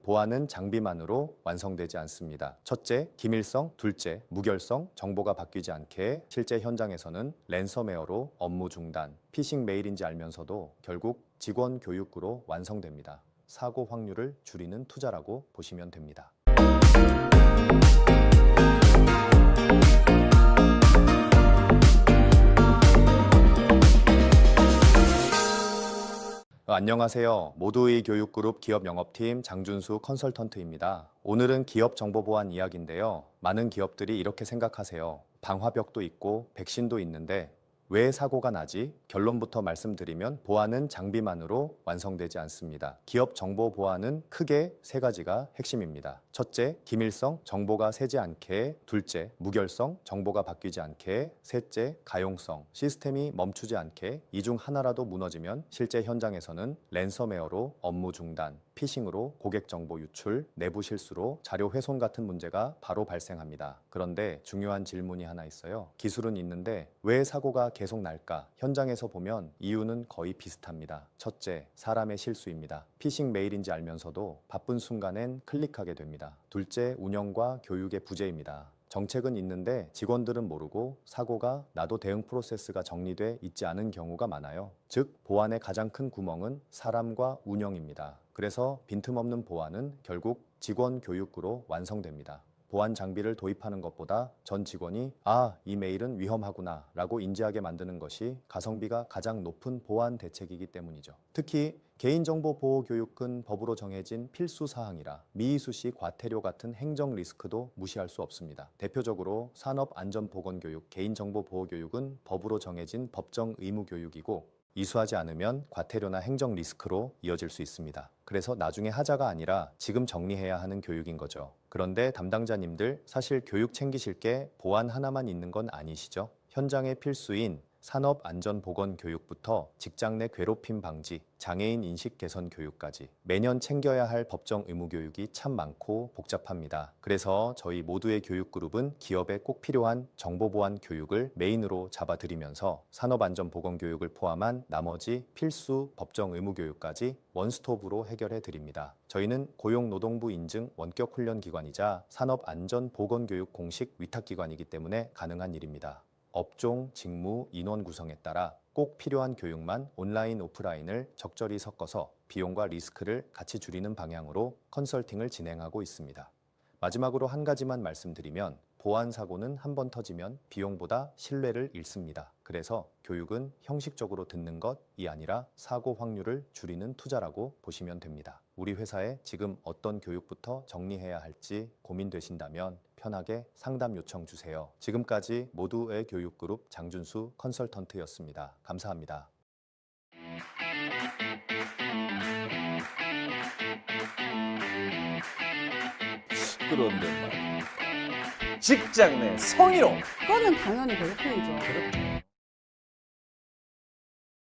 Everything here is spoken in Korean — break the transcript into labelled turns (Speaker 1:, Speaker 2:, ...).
Speaker 1: 보안은 장비만으로 완성되지 않습니다. 첫째, 기밀성. 둘째, 무결성. 정보가 바뀌지 않게 실제 현장에서는 랜섬웨어로 업무 중단, 피싱 메일인지 알면서도 결국 직원 교육으로 완성됩니다. 사고 확률을 줄이는 투자라고 보시면 됩니다. 안녕하세요. 모두의 교육그룹 기업영업팀 장준수 컨설턴트입니다. 오늘은 기업정보보안 이야기인데요. 많은 기업들이 이렇게 생각하세요. 방화벽도 있고 백신도 있는데 왜 사고가 나지? 결론부터 말씀드리면 보안은 장비만으로 완성되지 않습니다. 기업 정보 보안은 크게 세 가지가 핵심입니다. 첫째, 기밀성, 정보가 새지 않게. 둘째, 무결성, 정보가 바뀌지 않게. 셋째, 가용성, 시스템이 멈추지 않게. 이 중 하나라도 무너지면 실제 현장에서는 랜섬웨어로 업무 중단, 피싱으로 고객 정보 유출, 내부 실수로 자료 훼손 같은 문제가 바로 발생합니다. 그런데 중요한 질문이 하나 있어요. 기술은 있는데 왜 사고가 계속 날까? 현장에서 보면 이유는 거의 비슷합니다. 첫째, 사람의 실수입니다. 피싱 메일인지 알면서도 바쁜 순간엔 클릭하게 됩니다. 둘째, 운영과 교육의 부재입니다. 정책은 있는데 직원들은 모르고 사고가 나도 대응 프로세스가 정리돼 있지 않은 경우가 많아요. 즉, 보안의 가장 큰 구멍은 사람과 운영입니다. 그래서 빈틈없는 보안은 결국 직원 교육으로 완성됩니다. 보안 장비를 도입하는 것보다 전 직원이 이 메일은 위험하구나 라고 인지하게 만드는 것이 가성비가 가장 높은 보안 대책이기 때문이죠. 특히 개인정보 보호 교육은 법으로 정해진 필수 사항이라 미이쑤시 과태료 같은 행정 리스크도 무시할 수 없습니다. 대표적으로 산업안전보건교육, 개인정보 보호 교육은 법으로 정해진 법정 의무 교육이고 이수하지 않으면 과태료나 행정 리스크로 이어질 수 있습니다. 그래서 나중에 하자가 아니라 지금 정리해야 하는 교육인 거죠. 그런데 담당자님들 사실 교육 챙기실 게 보안 하나만 있는 건 아니시죠? 현장의 필수인 산업안전보건교육부터 직장 내 괴롭힘 방지, 장애인 인식 개선 교육까지 매년 챙겨야 할 법정 의무 교육이 참 많고 복잡합니다. 그래서 저희 모두의 교육그룹은 기업에 꼭 필요한 정보보안 교육을 메인으로 잡아드리면서 산업안전보건교육을 포함한 나머지 필수 법정 의무 교육까지 원스톱으로 해결해 드립니다. 저희는 고용노동부 인증 원격훈련기관이자 산업안전보건교육 공식 위탁기관이기 때문에 가능한 일입니다. 업종, 직무, 인원 구성에 따라 꼭 필요한 교육만 온라인, 오프라인을 적절히 섞어서 비용과 리스크를 같이 줄이는 방향으로 컨설팅을 진행하고 있습니다. 마지막으로 한 가지만 말씀드리면 보안 사고는 한 번 터지면 비용보다 신뢰를 잃습니다. 그래서 교육은 형식적으로 듣는 것이 아니라 사고 확률을 줄이는 투자라고 보시면 됩니다. 우리 회사에 지금 어떤 교육부터 정리해야 할지 고민되신다면 편하게 상담 요청 주세요. 지금까지 모두의 교육그룹 장준수 컨설턴트였습니다. 감사합니다.
Speaker 2: 그런데 말입니다. 직장 내 성희롱.
Speaker 3: 그거는 당연히 괴롭힘이죠.